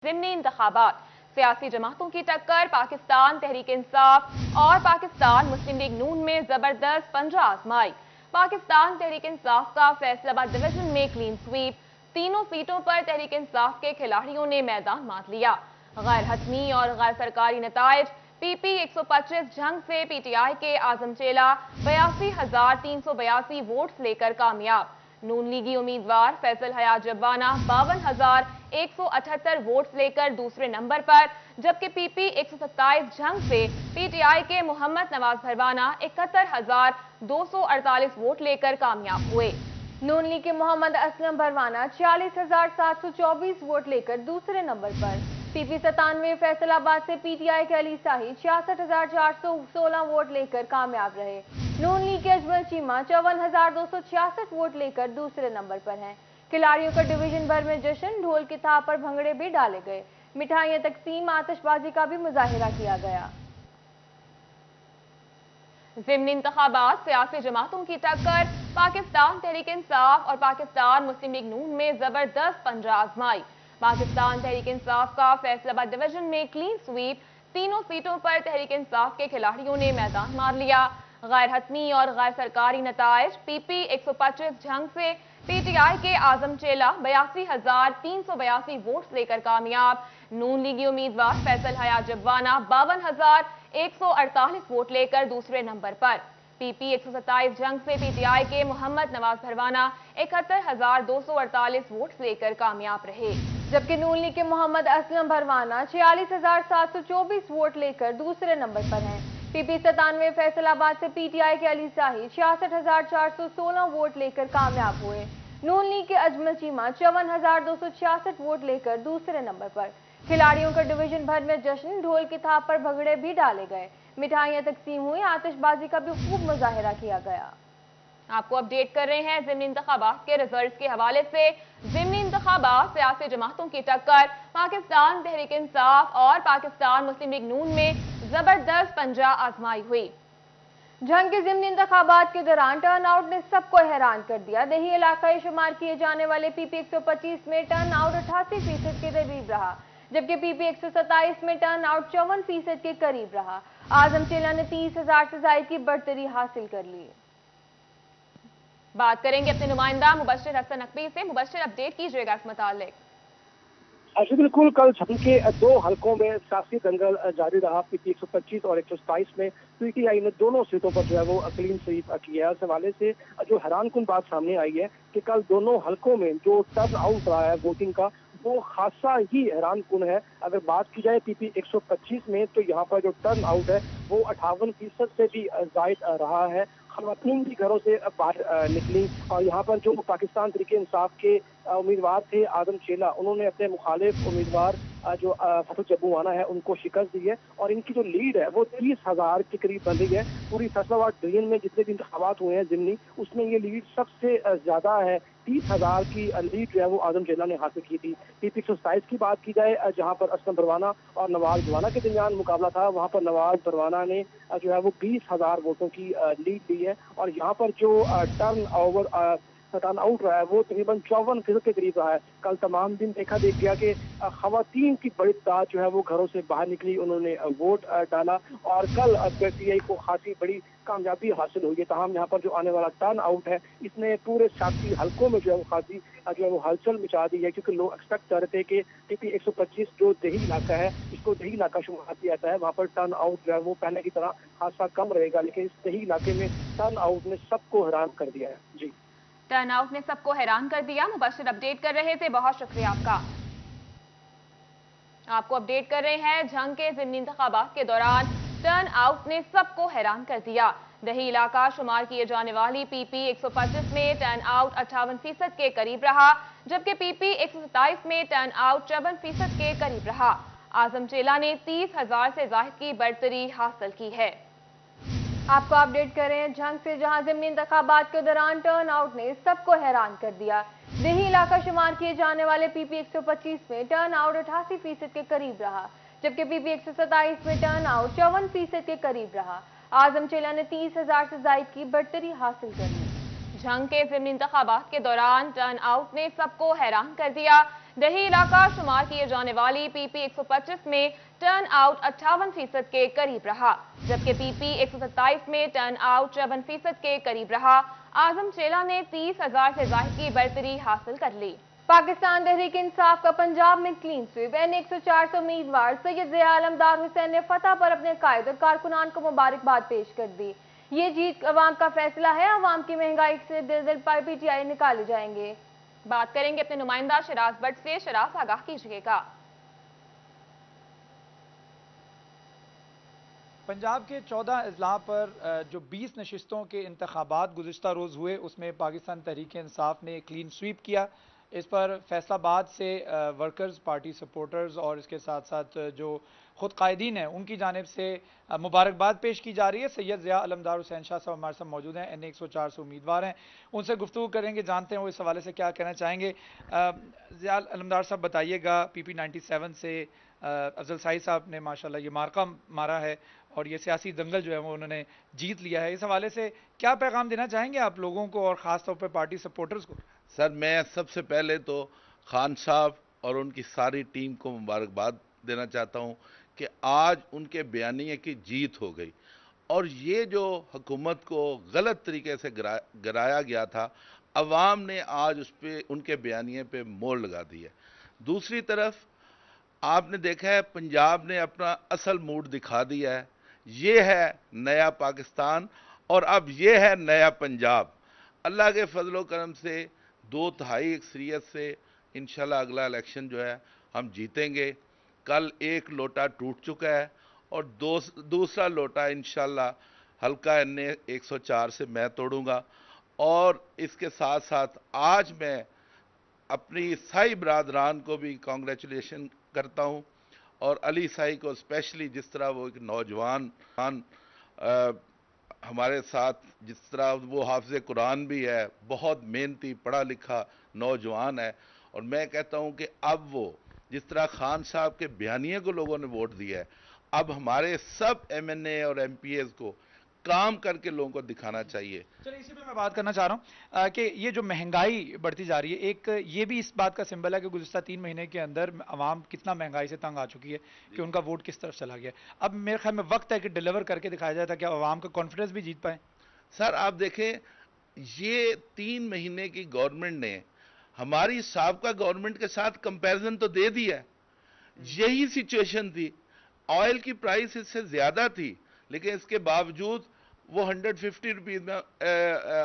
ज़िमनी इंतखाबात, सियासी जमातों की टक्कर, पाकिस्तान तहरीक इंसाफ और पाकिस्तान मुस्लिम लीग नून में जबरदस्त पंजा आजमाई। पाकिस्तान तहरीक इंसाफ का फैसलाबाद डिवीजन में क्लीन स्वीप, तीनों सीटों पर तहरीक इंसाफ के खिलाड़ियों ने मैदान मात लिया। गैर हतमी और गैर सरकारी नताइज, PP 125 जंग से PTI के आजम चेला 82,382 वोट्स लेकर कामयाब। नून लीगी उम्मीदवार फैसल हयात जब्बाना 52,178 वोट्स लेकर दूसरे नंबर पर, जबकि PP 127 जंग से PTI के मोहम्मद नवाज भरवाना 71,248 वोट लेकर कामयाब हुए। नून लीग के मोहम्मद असलम भरवाना 46,724 वोट लेकर दूसरे नंबर पर। PP 97 फैसलाबाद से PTI के अली साही 66,416 वोट लेकर कामयाब रहे। नून लीग के अजमल चीमा 54,266 वोट लेकर दूसरे नंबर पर हैं। खिलाड़ियों का डिवीजन भर में जश्न, ढोल की थाप पर भंगड़े भी डाले गए। मिठाइयां तकसीम, आतिशबाजी का भी मुजाहिरा किया गया। ज़िमनी इंतखाबात, सियासी जमातों की टक्कर, पाकिस्तान तहरीक इंसाफ और पाकिस्तान मुस्लिम लीग नून में जबरदस्त पंजा आजमाई। पाकिस्तान तहरीक इंसाफ का फैसलाबाद डिवीजन में क्लीन स्वीप, तीनों सीटों पर तहरीक इंसाफ के खिलाड़ियों ने मैदान मार लिया। गैर हतमी और गैर सरकारी नताइज, PP 125 जंग से PTI के आजम चेला 82,382 वोट्स लेकर कामयाब। नून लीगी उम्मीदवार फैसल हयात जब्बाना 52,148 वोट लेकर दूसरे नंबर पर। PP 127 जंग से PTI के मोहम्मद नवाज भरवाना 71,248 वोट्स लेकर कामयाब रहे, जबकि नून लीग के मोहम्मद असलम भरवाना 46,724 वोट लेकर दूसरे नंबर पर हैं। PP 97 फैसलाबाद से PTI के अली साही 66,416 वोट लेकर कामयाब हुए। नून लीग के अजमल चीमा 54,266 वोट लेकर दूसरे नंबर पर। खिलाड़ियों का डिवीजन भर में जश्न, ढोल की थाप पर भंगड़े भी डाले गए। मिठाइयां तकसीम हुई, आतिशबाजी का भी खूब मुजाहिरा किया गया। आपको अपडेट कर रहे हैं ज़िमनी इंतखाबात के रिजल्ट्स के हवाले से। ज़िमनी इंतखाबात, सियासी जमातों की टक्कर, पाकिस्तान तहरीक इंसाफ और पाकिस्तान मुस्लिम लीग नून में जबरदस्त पंजा आजमाई हुई। जंग के ज़िमनी इंतखाबात के दौरान टर्न आउट ने सबको हैरान कर दिया। दही इलाका शुमार किए जाने वाले PP 125 में टर्न आउट 88% के करीब रहा, जबकि PP 127 में टर्न आउट 54% के करीब रहा। आजम चेला ने 30,000 से ज्यादा की बढ़तरी हासिल कर ली। बात करेंगे अपने नुमाइंदा मुबश्शिर हसन नकवी से। मुबश्शिर, अपडेट कीजिएगा इस मुतालिक। जी बिल्कुल, कल जंग के दो हलकों में सियासी दंगल जारी रहा। PP 125 और 127 में PTI ने दोनों सीटों पर जो है वो क्लीन स्वीप किया है। इस हवाले से जो हैरानकुन बात सामने आई है कि कल दोनों हलकों में जो टर्न आउट रहा है वोटिंग का, वो खासा ही हैरानकुन है। अगर बात की जाए PP 125 में, तो यहाँ पर जो टर्न आउट है वो 58% से भी ज्यादा रहा है। खवातीन भी घरों से बाहर निकली और यहाँ पर जो पाकिस्तान तहरीक इंसाफ के उम्मीदवार थे आजम चेला, उन्होंने अपने मुखालिफ उम्मीदवार जो फैसल जब्बाना है उनको शिकस्त दी है और इनकी जो लीड है वो 30,000 के करीब बन रही है। पूरी फैसलाबाद डिवीजन में जितने भी इंतखाबात हुए हैं ज़िमनी, उसमें ये लीड सबसे ज्यादा है। 30,000 की लीड जो है वो आजम चेला ने हासिल की थी। PP 127 की बात की जाए, जहाँ पर असलम भरवाना और नवाज भरवाना के दरमियान मुकाबला था, वहाँ पर नवाज भरवाना ने जो है वो 20,000 वोटों की लीड ली है और यहाँ पर जो टर्न आउट रहा है वो तकरीबन 54% के करीब रहा है। कल तमाम दिन देखा गया कि खवातीन की बड़ी तादाद जो है वो घरों से बाहर निकली, उन्होंने वोट डाला और कल PTI को खासी बड़ी कामयाबी हासिल हुई है। तमाम यहाँ पर जो आने वाला टर्न आउट है इसने पूरे सियासी हलकों में जो है वो खासी जो है वो हलचल मचा दी है, क्योंकि लोग एक्सपेक्ट कर रहे थे कि PP 125 जो दही इलाका है, इसको दही इलाका शुमार किया जाता है, वहाँ पर टर्न आउट जो है वो पहले की तरह खासा कम रहेगा, लेकिन इस दही इलाके में टर्न आउट ने सबको हैरान कर दिया है। जी, टर्न आउट ने सबको हैरान कर दिया। मुबश्शिर अपडेट कर रहे थे, बहुत शुक्रिया आपका। आपको अपडेट कर रहे हैं, जंग के ज़िमनी इंतखाबात के दौरान टर्न आउट ने सबको हैरान कर दिया। दही इलाका शुमार किए जाने वाली PP 125 में टर्न आउट 58% के करीब रहा, जबकि PP 127 में टर्न आउट 54% के करीब रहा। आजम चेला ने 30,000 से ज्यादा की बढ़तरी हासिल की है। आपको अपडेट करें, जंग से जहां ज़िमनी इंतखाबात के दौरान टर्न आउट ने सबको हैरान कर दिया। दही इलाका शुमार किए जाने वाले PP 125 में टर्न आउट 88% के करीब रहा, जबकि PP 127 में टर्न आउट 54% के करीब रहा। आजम चेला ने 30,000 से ज्यादा की बढ़तरी हासिल कर ली। जंग के ज़िमनी इंतखाबात के दौरान टर्न आउट ने सबको हैरान कर दिया। देही इलाका शुमार किए जाने वाली PP 125 में टर्न आउट 58% के करीब रहा, जबकि PP 127 में टर्न आउट 54% के करीब रहा। आजम चेला ने 30,000 से ज्यादा की बरतरी हासिल कर ली। पाकिस्तान तहरीक इंसाफ का पंजाब में क्लीन स्वीप। N104 से उम्मीदवार सैयद ज़िया अलमदार हुसैन ने फतह पर अपने कायद और कारकुनान को मुबारकबाद पेश कर दी। ये जीत अवाम का फैसला है, अवाम की महंगाई से दिल PTI निकाले जाएंगे। बात करेंगे अपने नुमाइंदा शराज भट्ट से। शराज, आगाह कीजिएगा। पंजाब के 14 अजला पर जो 20 नशिस्तों के इंतखाबात गुज़िश्ता रोज़ हुए, उसमें पाकिस्तान तहरीक इंसाफ ने क्लीन स्वीप किया। इस पर फैसलाबाद से वर्कर्स पार्टी सपोर्टर्स और इसके साथ साथ जो खुद कायदीन हैं उनकी जानिब से मुबारकबाद पेश की जा रही है। सैयद ज़िया अलमदार हुसैन शाह साहब हमारे साथ मौजूद हैं, N104 से उम्मीदवार हैं, उनसे गुफ्तगू करेंगे, जानते हैं वो इस हवाले से क्या कहना चाहेंगे। ज़िया अलमदार साहब बताइएगा, PP 97 से अफजल साहिद साहब ने माशाल्लाह ये मार्का मारा है और ये सियासी दंगल जो है वो उन्होंने जीत लिया है, इस हवाले से क्या पैगाम देना चाहेंगे आप लोगों को और ख़ास तौर पर पार्टी सपोर्टर्स को? सर, मैं सबसे पहले तो खान साहब और उनकी सारी टीम को मुबारकबाद देना चाहता हूं कि आज उनके बयानिए की जीत हो गई और ये जो हुकूमत को गलत तरीके से गिराया गया था, अवाम ने आज उस पर उनके बयानिए पे मोहर लगा दी है। दूसरी तरफ आपने देखा है पंजाब ने अपना असल मूड दिखा दिया है। ये है नया पाकिस्तान और अब ये है नया पंजाब। अल्लाह के फजलो करम से 2/3 अक्सरियत से इंशाल्लाह अगला इलेक्शन जो है हम जीतेंगे। कल एक लोटा टूट चुका है और दूसरा लोटा इंशाल्लाह हल्का N104 से मैं तोड़ूंगा। और इसके साथ साथ आज मैं अपनी साई बरादरान को भी कांग्रेचुलेशन करता हूं और अली साई को स्पेशली, जिस तरह वो एक नौजवान हमारे साथ, जिस तरह वो हाफिज़ कुरान भी है, बहुत मेहनती पढ़ा लिखा नौजवान है। और मैं कहता हूं कि अब वो जिस तरह खान साहब के बयानिए को लोगों ने वोट दिया है, अब हमारे सब MNA और MPAs को काम करके लोगों को दिखाना चाहिए। चलिए, इसी पे मैं बात करना चाह रहा हूँ कि ये जो महंगाई बढ़ती जा रही है, एक ये भी इस बात का सिंबल है कि गुज़िश्ता 3 महीने के अंदर आवाम कितना महंगाई से तंग आ चुकी है कि उनका वोट किस तरफ चला गया। अब मेरे ख्याल में वक्त है कि डिलीवर करके दिखाया जाए ताकि आवाम का कॉन्फिडेंस भी जीत पाए। सर, आप देखें, ये 3 महीने की गवर्नमेंट ने हमारी साबका गवर्नमेंट के साथ कंपैरिजन तो दे दिया है। यही सिचुएशन थी, ऑयल की प्राइस इससे ज्यादा थी, लेकिन इसके बावजूद वो 150 रुपीज में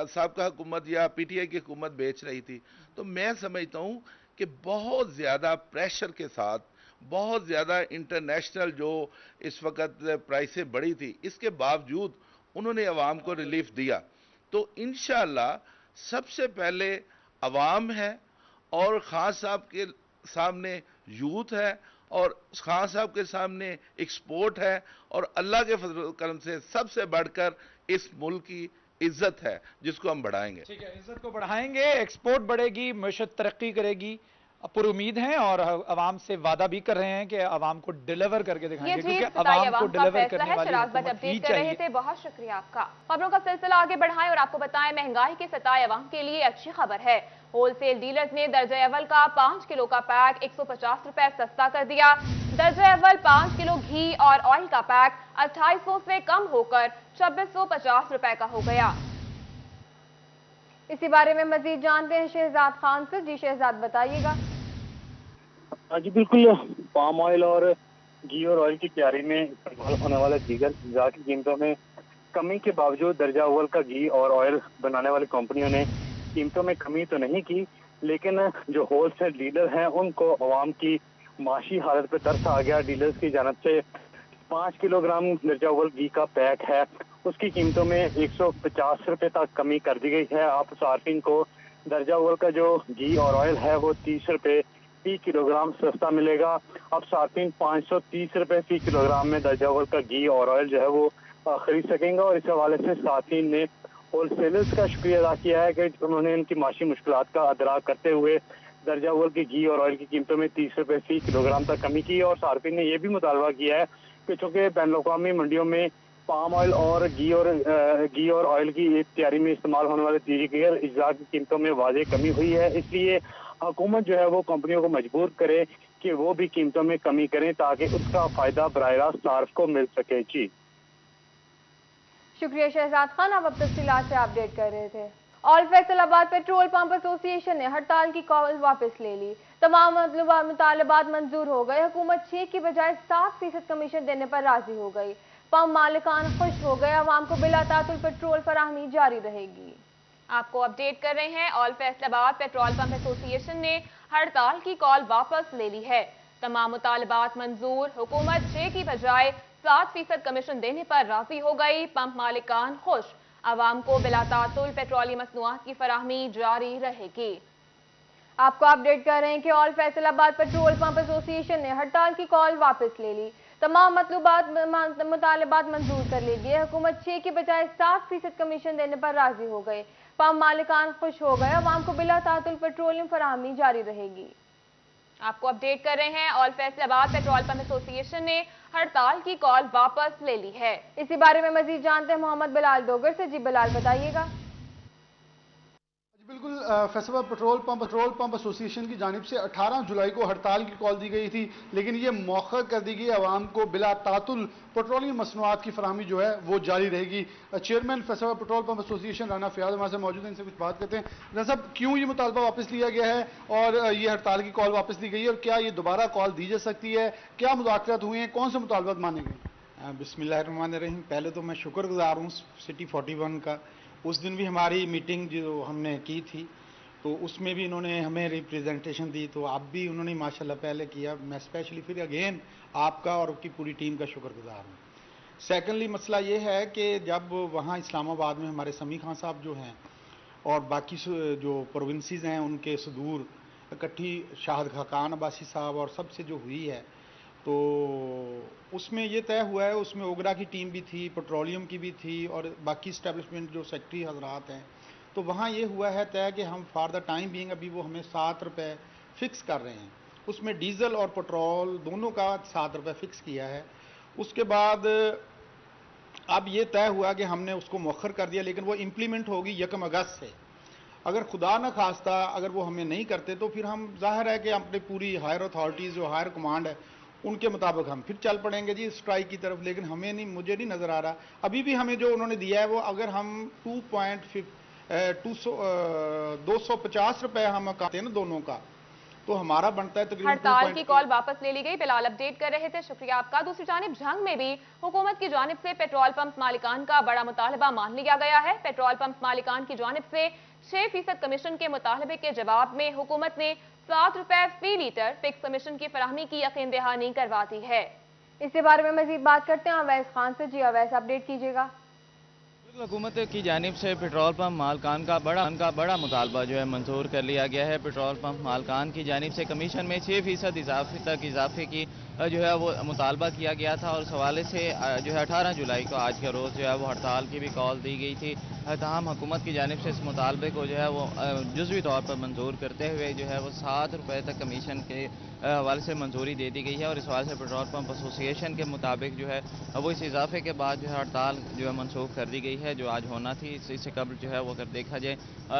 साबका हुकूमत या PTI की हुकूमत बेच रही थी। तो मैं समझता हूं कि बहुत ज्यादा प्रेशर के साथ, बहुत ज्यादा इंटरनेशनल जो इस वक्त प्राइसें बढ़ी थी, इसके बावजूद उन्होंने अवाम को रिलीफ दिया। तो इंशाअल्लाह सबसे पहले अवाम है और खान साहब के सामने यूथ है और खान साहब के सामने एक्सपोर्ट है और अल्लाह के फजल करम से सबसे बढ़कर इस मुल्क की इज्जत है जिसको हम बढ़ाएंगे। ठीक है, इज्जत को बढ़ाएंगे, एक्सपोर्ट बढ़ेगी, मईशत तरक्की करेगी, पूरी उम्मीद है और अवाम से वादा भी कर रहे हैं कि अवाम को डिलीवर करके दिखाएंगे, क्योंकि अवाम को डिलीवर करने वाली हुकूमत ही चाहिए। बहुत शुक्रिया आपका। खबरों का सिलसिला आगे बढ़ाएं और आपको बताएं महंगाई के सताए अवाम के लिए अच्छी खबर है। होलसेल डीलर्स ने दर्जा अव्वल का 5 किलो का पैक 150 रुपए सस्ता कर दिया। दर्जा अव्वल 5 किलो घी और ऑयल का पैक 2800 से कम होकर 2650 रुपए का हो गया। इसी बारे में मजीद जानते हैं शहजाद खान से। जी शहजाद, बताइएगा। जी बिल्कुल, पाम ऑयल और घी और ऑयल की तैयारी में इस्तेमाल होने वाले दीगर चीज़ों की कीमतों में कमी के बावजूद दर्जा अव्वल का घी और ऑयल बनाने वाली कंपनियों ने कीमतों में कमी तो नहीं की, लेकिन जो होलसेल डीलर हैं उनको अवाम की माशी हालत पे तरस आ गया। डीलर्स की जानब से 5 किलोग्राम दर्जा अव्वल घी का पैक है, उसकी कीमतों में 150 रुपए तक कमी कर दी गई है। आप सार्फिन को दर्जा अव्वल का जो घी और ऑयल है वो 30 रुपए फी किलोग्राम सस्ता मिलेगा। अब सार्फिन 530 रुपए फी किलोग्राम में दर्जा अव्वल का घी और ऑयल जो है वो खरीद सकेंगे। और इस हवाले से सार्फिन ने होलसेलर्स का शुक्रिया अदा किया है कि उन्होंने उनकी माशी मुश्किलात का अदराक करते हुए दर्जा अव्वल के घी और ऑयल की कीमतों में 30 रुपए फी किलोग्राम तक कमी की। और सार्फिन ने यह भी मुतालबा किया है कि चूंकि बैनुल-अक़वामी मंडियों में पाम ऑयल और घी और ऑयल की तैयारी में इस्तेमाल होने वाले दीगर अज्जा की कीमतों में वाज़ेह कमी हुई है, इसलिए हुकूमत जो है वो कंपनियों को मजबूर करे कि वो भी कीमतों में कमी करें ताकि उसका फायदा बराह रास्त सार्फ को मिल सके। जी शुक्रिया शहजाद खान, आप अब तफसीलात से अपडेट कर रहे थे। All Faisalabad petrol pump association ने हड़ताल की कॉल वापस ले ली। तमाम मुतालबात मंजूर हो गए। हुकूमत 6 की बजाय 7% कमीशन देने पर राजी हो गई। पंप मालिकान खुश हो गए। अवाम को बिला तातुल पेट्रोल फराहमी जारी रहेगी। आपको अपडेट कर रहे हैं, all Faisalabad petrol pump association ने हड़ताल की कॉल वापस ले ली है। तमाम मुतालबात मंजूर। हुकूमत 6 की बजाय 7% कमीशन देने पर राजी हो गई। पंप मालिकान खुश। अवाम को बिला तातुल पेट्रोलियम मसनूआत की फराहमी जारी रहेगी। आपको अपडेट कर रहे हैं कि all Faisalabad petrol pump association ने हड़ताल की कॉल वापस ले ली। तमाम मुतालबात मंजूर कर ली गए। हुकूमत 6 की बजाय 7% कमीशन देने पर राजी हो गए। पंप मालिकान खुश हो गए। अवाम को बिला तातुल पेट्रोलियम फराहमी जारी रहेगी। आपको अपडेट कर रहे हैं, all Faisalabad petrol pump association ने हड़ताल की कॉल वापस ले ली है। इसी बारे में मजीद जानते हैं मोहम्मद बिलाल डोगर से। जी बिलाल, बताइएगा। बिल्कुल, फैसलाबाद पेट्रोल पंप एसोसिएशन की जानिब से 18 जुलाई को हड़ताल की कॉल दी गई थी, लेकिन ये मौखर कर दी गई। आवाम को बिला तातुल पेट्रोलियम मसनूआत की फराहमी जो है वो जारी रहेगी। Chairman Faisalabad petrol pump association Rana Fayyaz हमारे से मौजूद हैं, इनसे कुछ बात करते हैं। राना साहब, क्यों ये मुतालबा वापस लिया गया है और ये हड़ताल की कॉल वापस ली गई है, और क्या ये दोबारा कॉल दी जा सकती है? क्या मुज़ाकरात हुए हैं, कौन से मुतालबात माने गए? बिस्मिल्लाहिर्रहमानिर्रहीम। पहले तो मैं शुक्रगुजार हूँ सिटी 41 का। उस दिन भी हमारी मीटिंग जो हमने की थी तो उसमें भी इन्होंने हमें रिप्रेजेंटेशन दी, तो आप भी उन्होंने माशाल्लाह पहले किया। मैं स्पेशली फिर अगेन आपका और आपकी पूरी टीम का शुक्रगुजार हूँ। सेकेंडली मसला ये है कि जब वहाँ इस्लामाबाद में हमारे समी खान साहब जो हैं और बाकी जो प्रोविंसेस हैं उनके सदूर इकट्ठी शाहद खाकान अब्बासी साहब और सबसे जो हुई है, तो उसमें ये तय हुआ है, उसमें ओगरा की टीम भी थी, पेट्रोलियम की भी थी और बाकी इस्टेब्लिशमेंट जो सेक्रेटरी हजरात हैं, तो वहाँ ये हुआ है तय कि हम फॉर द टाइम बीइंग अभी वो हमें 7 रुपये फ़िक्स कर रहे हैं। उसमें डीज़ल और पेट्रोल दोनों का 7 रुपये फ़िक्स किया है। उसके बाद अब ये तय हुआ कि हमने उसको मौखर कर दिया, लेकिन वो इम्प्लीमेंट होगी 1 अगस्त से। अगर खुदा न खास्ता अगर वो हमें नहीं करते तो फिर हम जाहिर है कि अपनी पूरी हायर अथॉरिटीज़ जो हायर कमांड है उनके मुताबिक हम फिर चल पड़ेंगे जी स्ट्राइक की तरफ। लेकिन हमें नहीं, मुझे नहीं नज़र आ रहा अभी भी हमें जो उन्होंने दिया है वो, अगर हम 250 रुपए हम काटते हैं ना दोनों का, तो हमारा बनता है तकरीबन। हड़ताल की कॉल वापस ले ली गई। बिलाल अपडेट कर रहे थे, शुक्रिया आपका। दूसरी जानिब जंग में भी हुकूमत की जानिब से पेट्रोल पंप मालिकान का बड़ा मुतालबा मान लिया गया है। पेट्रोल पंप मालिकान की जानिब से 6% कमीशन के मुतालबे के जवाब में हुकूमत ने 7 रुपए फी लीटर फिक्स कमीशन की फराहमी की यकीन दहानी करवा दी है। इसके बारे में मजीद बात करते हैं अवैस खान से। जी अवैस, अपडेट कीजिएगा। हुकूमत की जानिब से पेट्रोल पंप मालकान का बड़ा मुतालबा जो है मंजूर कर लिया गया है। पेट्रोल पंप मालकान की जानिब से कमीशन में 6% इजाफे की जो है वो मुतालबा किया गया था और इस हवाले से जो है 18 जुलाई को आज के रोज़ जो है वो हड़ताल की भी कॉल दी गई थी। तमाम हुकूमत की जानिब से इस मुतालबे को जो है वो जुज़वी तौर पर मंजूर करते हुए जो है वो 7 रुपये तक कमीशन के हवाले से मंजूरी दे दी गई है और इस हवाले से पेट्रोल पंप एसोसिएशन के मुताबिक जो है वो इस इजाफे के बाद जो है हड़ताल जो है मनसूख कर दी गई है, जो आज होना थी। इससे कबल जो है वो अगर देखा जाए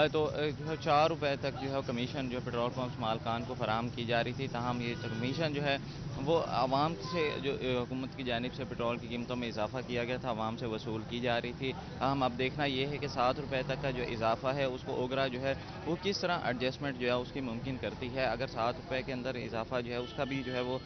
तो जो है 4 रुपये तक जो है कमीशन जो पेट्रोल पंप मालकान को फराहम की जा रही थी। ताहम ये कमीशन जो है वो आवाम से जो हुकूमत की जानिब से पेट्रोल की कीमतों में इजाफा किया गया था आवाम से वसूल की जा रही थी। हम अब देखना ये है कि 7 रुपये तक का जो इजाफा है उसको ओगरा जो है वो किस तरह एडजस्टमेंट जो है उसकी मुमकिन करती है। अगर 7 रुपये के अंदर इजाफा जो है उसका भी जो है वो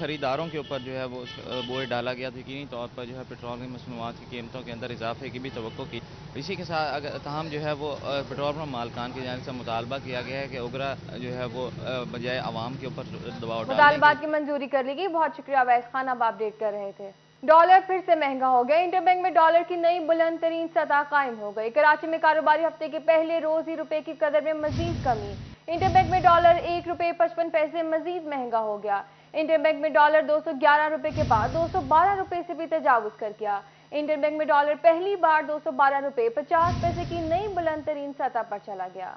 ख़रीदारों के ऊपर जो है वो बोझ डाला गया था, यकीनी तौर पर जो है पेट्रोल की मसनूआत की कीमतों के अंदर इजाफे की भी तवक्को की। इसी के साथ अगर तमाम जो है वो पेट्रोल पंप मालकान की जानिब से मुतालबा किया गया है कि ओगरा जो है वो बजाय आवाम के ऊपर दबाव मुतालबात की मंजूरी कर ली गई। बहुत शुक्रिया अवैस खान, अब अपडेट कर रहे थे। डॉलर फिर से महंगा हो गया। इंटरबैंक में डॉलर की नई बुलंद तरीन सतह कायम हो गई। कराची में कारोबारी हफ्ते के पहले रोज ही रुपए की कदर में मजीद कमी। इंटरबैंक में डॉलर 1 रुपये 55 पैसे मजीद महंगा हो गया। इंटरबैंक में डॉलर 211 रुपए के बाद 212 रुपए से भी तजावुज कर गया। इंटरबैंक में डॉलर पहली बार 212 रुपए 50 पैसे की नई बुलंद तरीन सतह पर चला गया।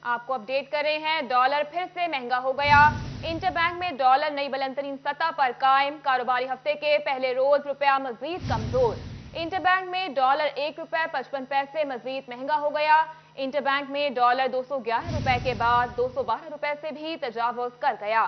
आपको अपडेट कर रहे हैं, डॉलर फिर से महंगा हो गया। इंटरबैंक में डॉलर नई बुलंद तरीन सतह पर कायम। कारोबारी हफ्ते के पहले रोज रुपया मजीद कमजोर। इंटरबैंक में डॉलर $1.55 मजीद महंगा हो गया। इंटरबैंक में डॉलर $211 के बाद $212 से भी तजावुज कर गया।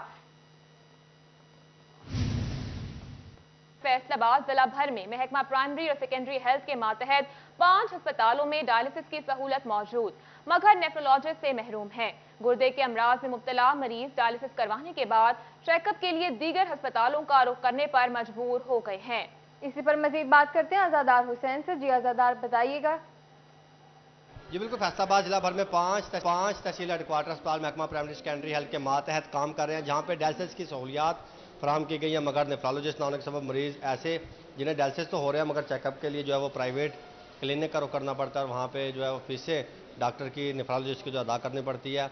फैसलाबाद जिला भर में महकमा प्राइमरी और सेकेंडरी हेल्थ के मातहत 5 अस्पतालों में डायलिसिस की सहूलत मौजूद, मगर नेफ्रोलॉजिस्ट से महरूम हैं। गुर्दे के अमराज में मुब्तला मरीज डायलिसिस करवाने के बाद चेकअप के लिए दीगर अस्पतालों का रुख करने पर मजबूर हो गए हैं। इसी पर मजीद बात करते हैं आजादार हुसैन से। जी आजादार, बताइएगा। जी बिल्कुल, फैसलाबाद जिला भर में पांच तहसील हेडक्वार्टर अस्पताल महकमा प्राइमरी सेकेंडरी हेल्थ के मातहत काम कर रहे हैं, जहाँ पे डायलिसिस की सहूलियात फराहम की गई है, मगर नेफ्रोलॉजिस्ट ना होने के सबब मरीज ऐसे जिन्हें डायलिसिस तो हो रहे हैं मगर चेकअप के लिए जो है वो प्राइवेट क्लिनिक का रुख करना पड़ता है, और वहाँ पे जो है वो फीसें डॉक्टर की नेफ्रोलॉजिस्ट की जो अदा करनी पड़ती है,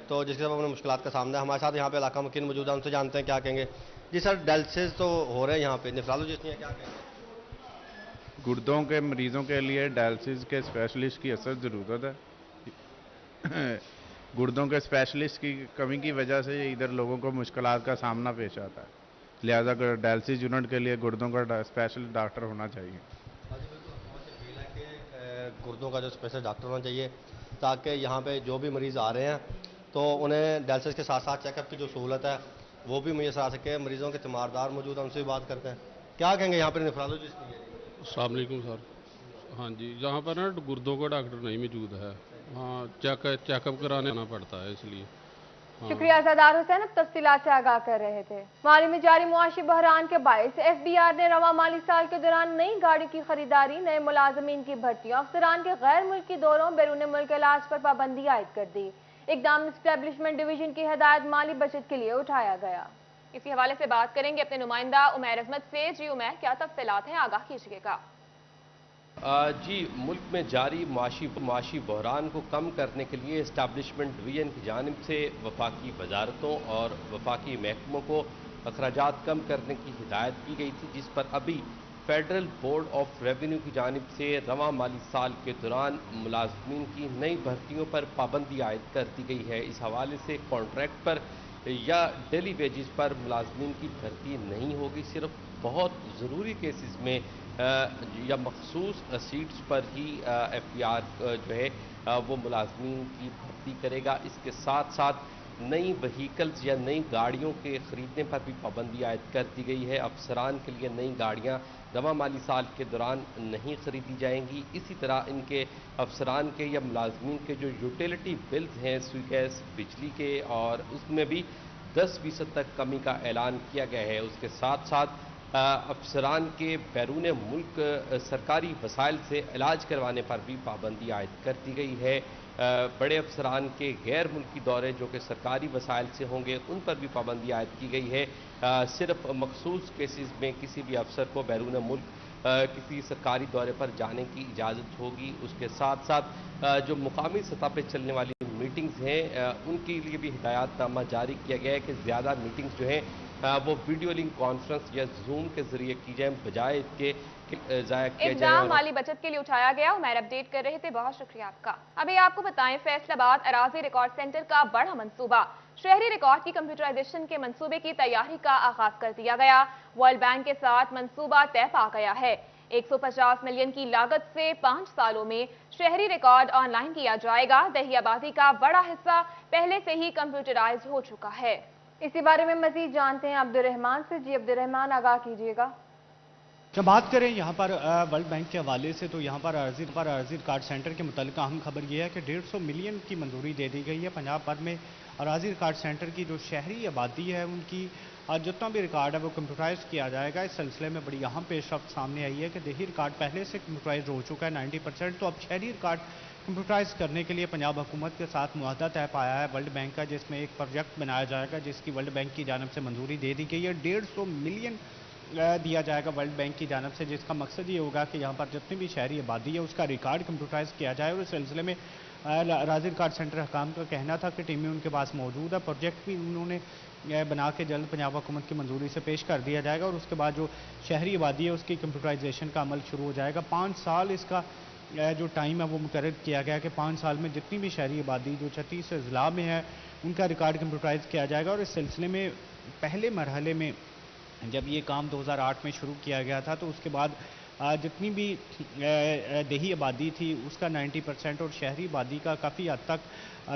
तो जिसके सबब उन्हें मुश्किलात का सामना है। हमारे साथ यहाँ पे इलाका मुकीन मौजूद है, उनसे जानते हैं क्या कहेंगे। जी सर, डायलिसिस तो हो रहे हैं यहाँ पे, नेफ्रोलॉजिस्ट नहीं है, क्या कहेंगे? गुर्दों के मरीजों के लिए डायलिसिस के स्पेशलिस्ट की असद ज़रूरत है। गुर्दों के स्पेशलिस्ट की कमी की वजह से इधर लोगों को मुश्किलात का सामना पेश आता है, लिहाजा डायलिसिस यूनिट के लिए गुर्दों का स्पेशल डॉक्टर होना चाहिए। गुर्दों का जो स्पेशल डॉक्टर होना चाहिए ताकि यहाँ पे जो भी मरीज़ आ रहे हैं तो उन्हें डायलिसिस के साथ साथ चेकअप की जो सहूलत है वो भी मुझे आ सके। मरीज़ों के तीमारदार मौजूद हैं, उनसे भी बात करते हैं, क्या कहेंगे यहाँ पर नेफ्रोलॉजिस्ट नहीं है? अस्सलाम वालेकुम सर। हाँ जी, यहाँ पर ना गुर्दों का डॉक्टर नहीं मौजूद है, हाँ चेकअप कराने आना पड़ता है, इसलिए। शुक्रिया आजादार हुसैन, अब तफसीलात से आगाह कर रहे थे। माली में जारी मुआशी बहरान के बायस FBR ने रवा माली साल के दौरान नई गाड़ी की खरीदारी, नए मुलाजमीन की भर्ती, अफसरान के गैर मुल्की दौरों, बैरून मुल्क इलाज पर पाबंदी आयद कर दी। इकदाम एस्टेब्लिशमेंट डिवीजन की हिदायत माली बचत के लिए उठाया गया। इसी हवाले से बात करेंगे अपने नुमाइंदा उमैर अजमत से। जी उमैर, क्या तफसीलात हैं, आगाह कीजिएगा। जी, मुल्क में जारी मुआशी बहरान को कम करने के लिए एस्टैब्लिशमेंट डिवीजन की जानिब से वफाकी वजारतों और वफाकी महकमों को अखराजात कम करने की हिदायत की गई थी, जिस पर अभी फेडरल बोर्ड ऑफ रेवेन्यू की जानिब से रवा माली साल के दौरान मुलाजमीन की नई भर्तियों पर पाबंदी आयद कर दी गई है। इस हवाले से कॉन्ट्रैक्ट पर या डेली वेजेस पर मुलाजमीन की भर्ती नहीं होगी, सिर्फ बहुत ज़रूरी केसेस में या मखसूस सीट्स पर ही FBR जो है वो मुलाजमीन की भर्ती करेगा। इसके साथ साथ नई व्हीकल्स या नई गाड़ियों के ख़रीदने पर भी पाबंदी आयद कर दी गई है। अफसरान के लिए नई गाड़ियाँ रवा माली साल के दौरान नहीं खरीदी जाएंगी। इसी तरह इनके अफसरान के या मुलाजमीन के जो यूटिलिटी बिल्स हैं, सुई गैस, बिजली के, और उसमें भी 10% तक कमी का ऐलान किया गया है। उसके साथ साथ अफसरान के बैरून मुल्क सरकारी वसाइल से इलाज करवाने पर भी पाबंदी आयद कर दी गई है। बड़े अफसरान के गैर मुल्की दौरे जो कि सरकारी वसाइल से होंगे उन पर भी पाबंदी आयद की गई है। सिर्फ मखसूस केसेस में किसी भी अफसर को बैरून मुल्क किसी सरकारी दौरे पर जाने की इजाज़त होगी। उसके साथ साथ जो मुकामी सतह पर चलने वाली मीटिंग्स हैं उनके लिए भी हिदायतनामा जारी किया गया है कि ज़्यादा मीटिंग्स जो हैं वो वीडियो लिंक कॉन्फ्रेंस या जूम के जरिए की जाए, बजाय इसके जाया किया जाए। माली बचत के लिए उठाया गया। उमैर अपडेट कर रहे थे, बहुत शुक्रिया आपका। अभी आपको बताएं, फैसलाबाद अराजी रिकॉर्ड सेंटर का बड़ा मंसूबा, शहरी रिकॉर्ड की कंप्यूटराइजेशन के मंसूबे की तैयारी का आगाज कर दिया गया। वर्ल्ड बैंक के साथ मंसूबा तय पा गया है। 150 मिलियन की लागत से 5 सालों में शहरी रिकॉर्ड ऑनलाइन किया जाएगा। दही आबादी का बड़ा हिस्सा पहले से ही कंप्यूटराइज हो चुका है। इसी बारे में मजीद जानते हैं अब्दुर्रहमान से। जी अब्दुर्रहमान, आगाह कीजिएगा। जब बात करें यहाँ पर वर्ल्ड बैंक के हवाले से, तो यहाँ पर अराजी रिकॉर्ड सेंटर के मुतालिक अहम खबर यह है कि 150 मिलियन की मंजूरी दे दी गई है। पंजाब भर में अराजी रिकॉर्ड सेंटर की जो शहरी आबादी है उनकी जितना भी रिकॉर्ड है वो कंप्यूटराइज किया जाएगा। इस सिलसिले में बड़ी अहम पेशरफ्त सामने आई है कि देही रिकॉर्ड पहले से कंप्यूटराइज हो चुका है 90%, तो अब शहरी रिकॉर्ड कंप्यूटराइज करने के लिए पंजाब हुकूमत के साथ मुआहदा तय पाया है वर्ल्ड बैंक का, जिसमें एक प्रोजेक्ट बनाया जाएगा जिसकी वर्ल्ड बैंक की जानिब से मंजूरी दे दी गई है। 150 मिलियन दिया जाएगा वर्ल्ड बैंक की जानिब से, जिसका मकसद ये होगा कि यहाँ पर जितनी भी शहरी आबादी है उसका रिकॉर्ड कंप्यूटराइज किया जाए। और इस सिलसिले में अराजी रिकॉर्ड सेंटर हकाम का कहना था कि टीमें उनके पास मौजूद है, प्रोजेक्ट भी उन्होंने बना के जल्द पंजाब हुकूमत की मंजूरी से पेश कर दिया जाएगा और उसके बाद जो शहरी आबादी है उसकी कंप्यूटराइजेशन का अमल शुरू हो जाएगा। 5 साल इसका जो टाइम है वो मुकर्रर किया गया कि 5 साल में जितनी भी शहरी आबादी जो 36 अजला में है उनका रिकॉर्ड कंप्यूटराइज किया जाएगा। और इस सिलसिले में पहले मरहले में जब ये काम 2008 में शुरू किया गया था तो उसके बाद जितनी भी देही आबादी थी उसका 90% और शहरी आबादी का काफ़ी हद तक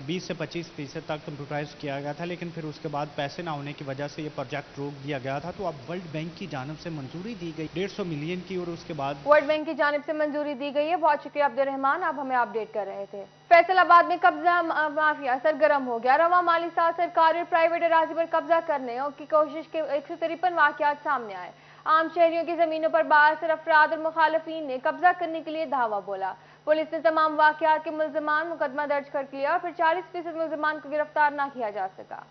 20 से 25% तक कंप्यूटराइज किया गया था, लेकिन फिर उसके बाद पैसे ना होने की वजह से ये प्रोजेक्ट रोक दिया गया था। तो अब वर्ल्ड बैंक की जानिब से मंजूरी दी गई 150 मिलियन की, और उसके बाद वर्ल्ड बैंक की जानिब से मंजूरी दी गई है। बहुत शुक्रिया अब्दुर्रहमान, आप हमें अपडेट कर रहे थे। फैसलाबाद में कब्जा माफिया सरगर्म हो गया। रवा माली साल सरकारी और प्राइवेट अराजी पर कब्जा करने की कोशिश के 153 वाकयात सामने आए। आम शहरियों की जमीनों पर बासर अफराद और मुखालफिन ने कब्जा करने के लिए धावा बोला। पुलिस ने तमाम वाकयात के मुल्जिमान मुकदमा दर्ज कर लिया और फिर 40% मुल्जिमान को गिरफ्तार न किया जा सका।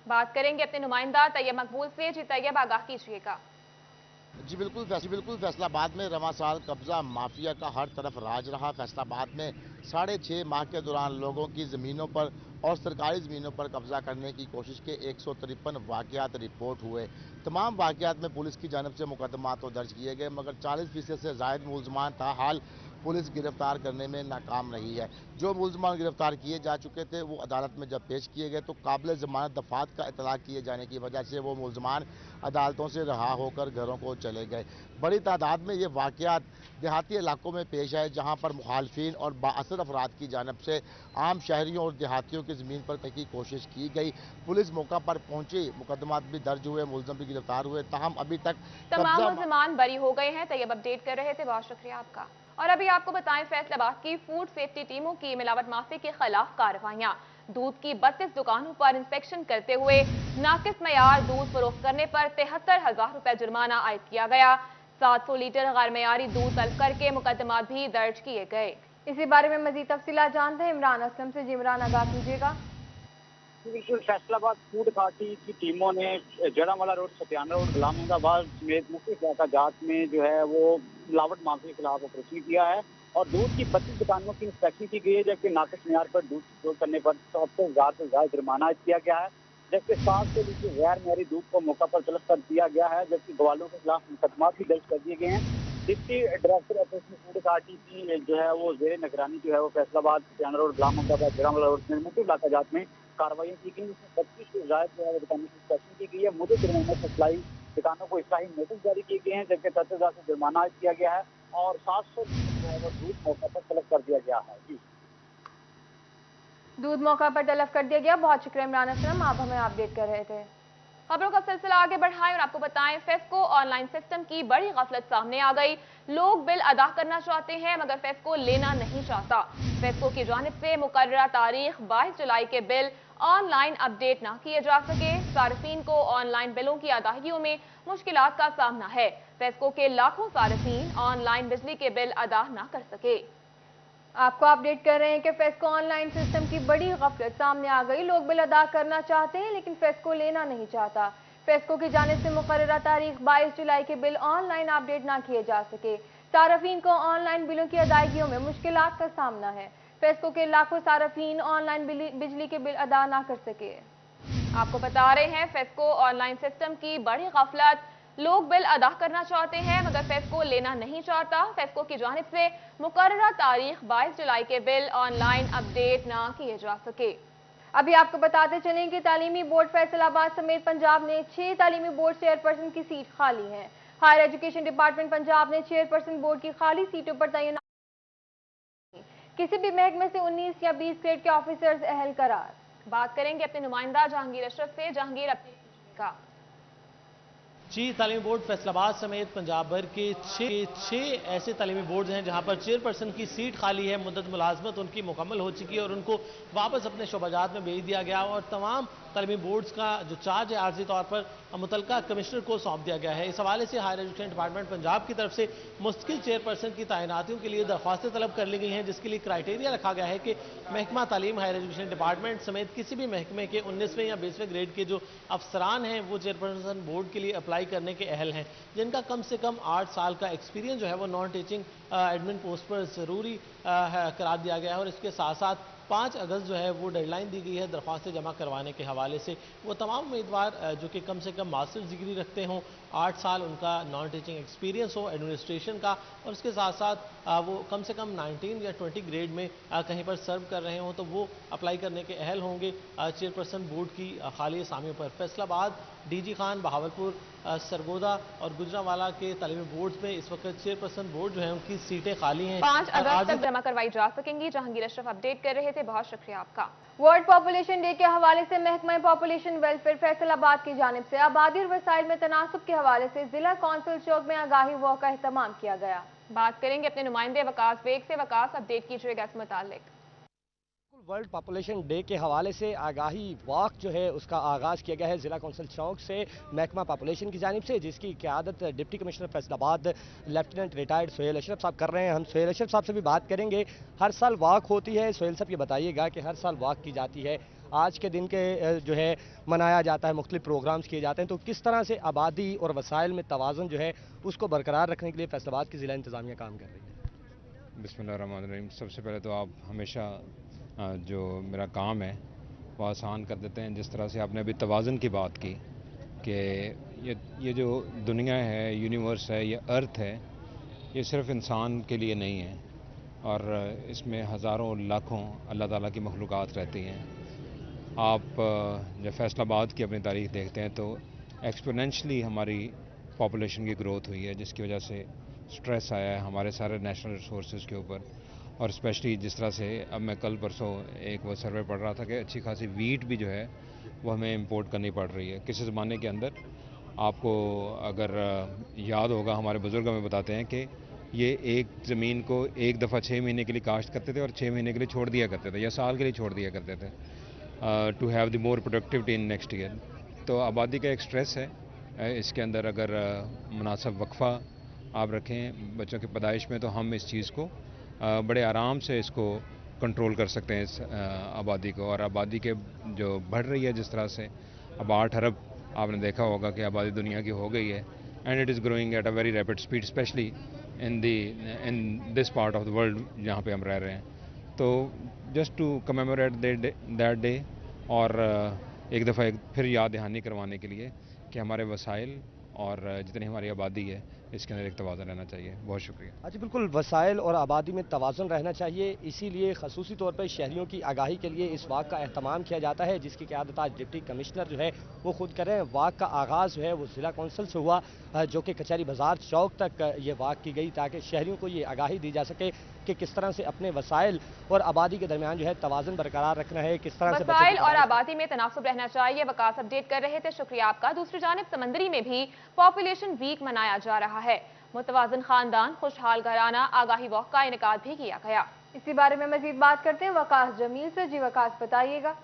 बात करेंगे अपने नुमाइंदा तैयब मकबूल से। जी तैयब, आगाह कीजिएगा। जी बिल्कुल फैसलाबाद में रवा साल कब्जा माफिया का हर तरफ राज रहा। फैसलाबाद में 6.5 माह के दौरान लोगों की ज़मीनों पर और सरकारी ज़मीनों पर कब्जा करने की कोशिश के 153 वाकयात रिपोर्ट हुए। तमाम वाकयात में पुलिस की जानिब से मुकदमा तो दर्ज किए गए, मगर 40% से ज़ायद मुल्ज़मान ताहाल पुलिस गिरफ्तार करने में नाकाम रही है। जो मुल्ज़मान गिरफ्तार किए जा चुके थे वो अदालत में जब पेश किए गए तो काबिल ज़मानत दफात का इतलाक़ किए जाने की वजह से वो मुल्ज़मान अदालतों से रहा होकर घरों को चले गए। बड़ी तादाद में ये वाकयात देहाती इलाकों में पेश आए, जहाँ पर मुखालफिन और बाअसर अफराद की जानिब से आम शहरियों और देहातियों की ज़मीन पर की कोशिश की गई। पुलिस मौका पर पहुंची, मुकदमात भी दर्ज हुए, मुल्ज़म भी गिरफ्तार हुए। ताहम अभी तक तमाम मुल्ज़मान बरी हो गए हैं। तैयब अपडेट कर रहे थे, बहुत शुक्रिया आपका। और अभी आपको बताएं, फैसलाबाद की फूड सेफ्टी टीमों की मिलावट माफी के खिलाफ कार्रवाइयां। दूध की 32 दुकानों पर इंस्पेक्शन करते हुए नाकिस मयार दूध फरोख्त करने पर 73,000 रुपए जुर्माना आयद किया गया। 700 लीटर गैर मयारी दूध तलब करके मुकदमा भी दर्ज किए गए। इसी बारे में मजीद तफसीलात जानते हैं इमरान असलम से। जी इमरान, आगाह कीजिएगा। बिल्कुल, फैसलाबाद फूड अथॉरिटी की टीमों ने जड़ावाला रोड, सतियाना रोड, गुलामबाद समेत मुख्तलिफ इलाकाजात में जो है वो मिलावट माफी के खिलाफ ऑपरेशन किया है और दूध की 32 दुकानों की इंस्पेक्शन की गई है, जबकि नाकिस मेयार पर दूध स्टोर करने पर 70,000 से ज्यादा जुर्माना किया गया है, जबकि 700 लीटर गैर मेयारी दूध को मौका पर तलब कर दिया गया है, जबकि गवालों के खिलाफ मुकदमा भी दर्ज कर दिए गए हैं। Deputy director operation food authority की जो है वो जेर निगरानी जो है वो फैसलाबाद, सतियाना रोड, गुलामबाद, जड़ावाला रोड में मुख्तलिफ इलाकाजात में कार्रवाई की गई, जिसमें 25 से ज्यादा जो है दुकानों की इंस्पेक्शन की गई है। मुझे जुर्माना सप्लाई दुकानों को इस्लाही नोटिस जारी किए गए हैं, जबकि 70,000 से जुर्माना किया गया है और 700 जो है वो दूध मौका पर तलब कर दिया गया है। जी, दूध मौका पर तलब कर दिया गया। बहुत शुक्रिया इमरान असलम, आप हमें अपडेट कर रहे थे। खबरों का सिलसिला आगे बढ़ाएं और आपको बताएं, फेस्को ऑनलाइन सिस्टम की बड़ी गफलत सामने आ गई। लोग बिल अदा करना चाहते हैं मगर फेस्को लेना नहीं चाहता। फेस्को की जानिब से मुकर्ररा तारीख 22 जुलाई के बिल ऑनलाइन अपडेट ना किए जा सके। सार्फिन को ऑनलाइन बिलों की अदायगियों में मुश्किलात का सामना है। फेस्को के लाखों सार्फिन ऑनलाइन बिजली के बिल अदा ना कर सके। आपको अपडेट कर रहे हैं कि फेस्को ऑनलाइन सिस्टम की बड़ी गफलत सामने आ गई। लोग बिल अदा करना चाहते हैं लेकिन फेस्को लेना नहीं चाहता। फेस्को की जानिब से मुकर्ररा तारीख 22 जुलाई के बिल ऑनलाइन अपडेट ना किए जा सके। सार्फिन को ऑनलाइन बिलों की अदायगियों में मुश्किलात का सामना है। फेस्को के लाखों सार्फिन ऑनलाइन बिजली के बिल अदा ना कर सके। आपको बता रहे हैं, फेस्को ऑनलाइन सिस्टम की बड़ी गफलत। लोग बिल अदा करना चाहते हैं मगर फेस्को लेना नहीं चाहता। फेस्को की जानिब से मुकर्ररा तारीख 22 जुलाई के बिल ऑनलाइन अपडेट ना किए जा सके। अभी आपको बताते चलें कि तालीमी बोर्ड फैसलाबाद समेत पंजाब ने 6 तालीमी बोर्ड चेयरपर्सन की सीट खाली है। हायर एजुकेशन डिपार्टमेंट पंजाब ने चेयरपर्सन बोर्ड की खाली सीटों पर तैनात किसी भी महकमे से 19 या 20 ग्रेड के ऑफिसर्स अहल करार। बात करेंगे अपने नुमाइंदा जहांगीर अशरफ से। जहांगीर, अपने का जी, तालीमी बोर्ड फैसलाबाद समेत पंजाब भर के 6 ऐसे तालीमी बोर्ड हैं जहां पर चेयरपर्सन की सीट खाली है। मुद्दत मुलाजमत उनकी मुकम्मल हो चुकी है और उनको वापस अपने शोबाजात में भेज दिया गया और तमाम तालीमी बोर्ड्स का जो चार्ज है आर्जी तौर पर मुतलका कमिश्नर को सौंप दिया गया है। इस हवाले से हायर एजुकेशन डिपार्टमेंट पंजाब की तरफ से मुस्तकिल चेयरपर्सन की तैनातियों के लिए दरख्वास्तें तलब कर ली गई हैं, जिसके लिए क्राइटेरिया रखा गया है कि महकमा तालीम हायर एजुकेशन डिपार्टमेंट समेत किसी भी महकमे के 19वें या 20वें ग्रेड के जो अफसरान हैं वो चेयरपर्सन बोर्ड के लिए अप्लाई करने के अहल हैं, जिनका कम से कम 8 साल का एक्सपीरियंस जो है वो नॉन टीचिंग एडमिन पोस्ट पर ज़रूरी करार दिया गया है। और इसके साथ साथ 5 अगस्त जो है वो डेडलाइन दी गई है दरख्वास्तें जमा करवाने के हवाले से। वो तमाम उम्मीदवार जो कि कम से कम मास्टर्स डिग्री रखते हों, 8 साल उनका नॉन टीचिंग एक्सपीरियंस हो एडमिनिस्ट्रेशन का, और उसके साथ साथ वो कम से कम 19 या 20 ग्रेड में कहीं पर सर्व कर रहे हों तो वो अप्लाई करने के अहल होंगे चेयरपर्सन बोर्ड की खाली असामियों पर। फैसलाबाद, डीजी खान, बहावलपुर, सरगोदा और गुजरांवाला के तालीमी बोर्ड में इस वक्त चेयरपर्सन बोर्ड जो है उनकी सीटें खाली हैं। 5 अगस्त तक जमा करवाई जा सकेंगी। जहांगीर अशरफ अपडेट कर रहे थे, बहुत शुक्रिया आपका। वर्ल्ड पॉपुलेशन डे के हवाले से महकमा पॉपुलेशन वेलफेयर फैसलाबाद की जानिब से आबादी और वसाइल में तनासुब के हवाले से जिला कौंसिल चौक में आगाही वॉक का एहतमाम किया गया। बात करेंगे अपने नुमाइंदे वकास बेग से। वकास, अपडेट कीजिएगा इस मुतालिक। वर्ल्ड पॉपुलेशन डे के हवाले से आगाही वॉक जो है उसका आगाज़ किया गया है ज़िला कौंसिल चौक से महकमा पॉपुलेशन की जानिब से, जिसकी क़यादत deputy commissioner Faisalabad lieutenant retired Sohail Ashraf साहब कर रहे हैं। हम सोहेल अशरफ साहब से भी बात करेंगे। हर साल वॉक होती है, सोहेल साहब ये बताइएगा कि हर साल वॉक की जाती है, आज के दिन के जो है मनाया जाता है, मुख्तलिफ प्रोग्राम्स किए जाते हैं, तो किस तरह से आबादी और वसाइल में तवाज़ुन जो है उसको बरकरार रखने के लिए फैसलाबाद की ज़िला इंतज़ामिया काम कर रही है? बिस्मिल्लाहिर्रहमानिर्रहीम। सबसे पहले तो आप हमेशा जो मेरा काम है वो आसान कर देते हैं। जिस तरह से आपने अभी तवाज़ुन की बात की कि ये जो दुनिया है, यूनिवर्स है, ये अर्थ है, ये सिर्फ इंसान के लिए नहीं है और इसमें हज़ारों लाखों अल्लाह ताला की मखलूक़ात रहती हैं। आप जब फैसलाबाद की अपनी तारीख देखते हैं तो एक्सपोनेंशली हमारी पॉपुलेशन की ग्रोथ हुई है, जिसकी वजह से स्ट्रेस आया है हमारे सारे नेशनल रिसोर्सेज के ऊपर। और स्पेशली जिस तरह से अब मैं कल परसों एक वो सर्वे पढ़ रहा था कि अच्छी खासी वीट भी जो है वो हमें इंपोर्ट करनी पड़ रही है। किसी ज़माने के अंदर आपको अगर याद होगा, हमारे बुज़ुर्ग हमें बताते हैं कि ये एक ज़मीन को एक दफ़ा 6 महीने के लिए काश्त करते थे और 6 महीने के लिए छोड़ दिया करते थे या साल के लिए छोड़ दिया करते थे to have the more productivity in next year. तो आबादी का एक स्ट्रेस है, इसके अंदर अगर मुनासिब वक्फा आप रखें बच्चों की पैदाइश में तो हम इस चीज़ को बड़े आराम से इसको कंट्रोल कर सकते हैं, इस आबादी को। और आबादी के जो बढ़ रही है जिस तरह से, अब 8 अरब आपने देखा होगा कि आबादी दुनिया की हो गई है and it is growing at a very rapid speed, specially in this part of the world जहाँ पे हम रह रहे हैं। तो just to commemorate that day और एक दफ़ा फिर याद दहानी करवाने के लिए कि हमारे वसाइल और जितनी हमारी आबादी है इसके अंदर एक तवाज़ुन रहना चाहिए। बहुत शुक्रिया। अच्छा, बिल्कुल वसाइल और आबादी में तवाज़ुन रहना चाहिए, इसीलिए खसूसी तौर पर शहरियों की आगाही के लिए इस वाक़ का अहतमाम किया जाता है, जिसकी क़यादत आज डिप्टी कमिश्नर जो है वो खुद कर रहे हैं। वाक़ का आगाज़ जो है वो ज़िला कौंसिल से हुआ, जो कि कचहरी बाज़ार चौक तक ये वाक़ की गई, ताकि शहरियों को ये आगाही दी जा सके कि किस तरह से अपने वसाइल और आबादी के दरमियान जो है तवाज़ुन बरकरार रखना है, किस तरह से वसाइल और आबादी में तनासुब रहना चाहिए। वकास अपडेट कर रहे थे, शुक्रिया आपका। दूसरी जानिब समंदरी में भी पॉपुलेशन वीक मनाया जा रहा है। मुतवाज़िन खानदान, खुशहाल घराना आगाही वॉक का इनेकाद भी किया गया। इसी बारे में मजीद बात करते हैं वकास जमील से। जी वकास, बताइएगा।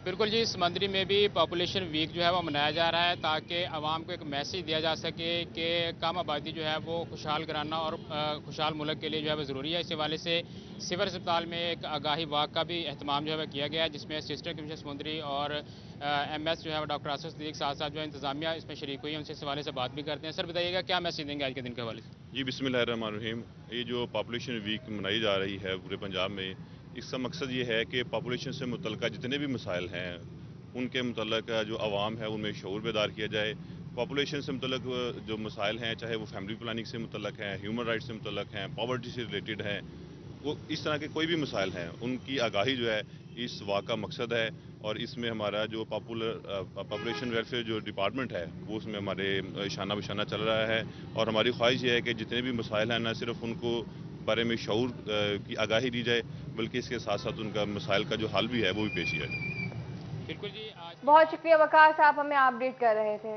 बिल्कुल जी, समंदरी में भी पॉपुलेशन वीक जो है वो मनाया जा रहा है ताकि आवाम को एक मैसेज दिया जा सके कि कम आबादी जो है वो खुशहाल घराना और खुशहाल मुल्क के लिए जो है वो ज़रूरी है। इस हवाले से सिविल अस्पताल में एक आगाही वाक का भी अहतमाम जो है वह किया गया है, जिसमें असिस्टेंट कमिश्नर समुंदरी और MS जो है वो डॉक्टर आसिफ सिद्दीक साथ साथ जो है इंतजामिया इसमें शरीक हुई है। उनसे इस हवाले से बात भी करते हैं। सर बताइएगा क्या मैसेज देंगे आज के दिन के हवाले से? जी बिस्मिल्लाहिर्रहमानिर्रहीम। ये जो पॉपुलेशन वीक मनाई जा रही है पूरे पंजाब में, इसका मकसद ये है कि पॉपुलेशन से मुतल्लिक़ जितने भी मसाइल हैं उनके मुतल्लिक़ जो आवाम है उनमें शऊर बेदार किया जाए। पॉपुलेशन से मुतल्लिक़ जो मसाइल हैं, चाहे वो फैमिली प्लानिंग से मुतल्लिक़ हैं, ह्यूमन राइट्स से मुतल्लिक़ हैं, पॉवर्टी से रिलेटेड हैं, वो इस तरह के कोई भी मसाइल हैं उनकी आगाही जो है इस वाक़ का मकसद है। और इसमें हमारा जो पॉपुलेशन वेलफेयर जो डिपार्टमेंट है वो उसमें हमारे शाना बशाना चल रहा है। और हमारी ख्वाहिश ये है कि जितने भी मसाइल हैं न सिर्फ उनको बारे में शऊर की आगाही दी जाए, बल्कि इसके साथ साथ उनका मसाइल का जो हल भी है वो भी पेश किया जाए। बिल्कुल जी, बहुत शुक्रिया वकास, आप हमें अपडेट कर रहे थे।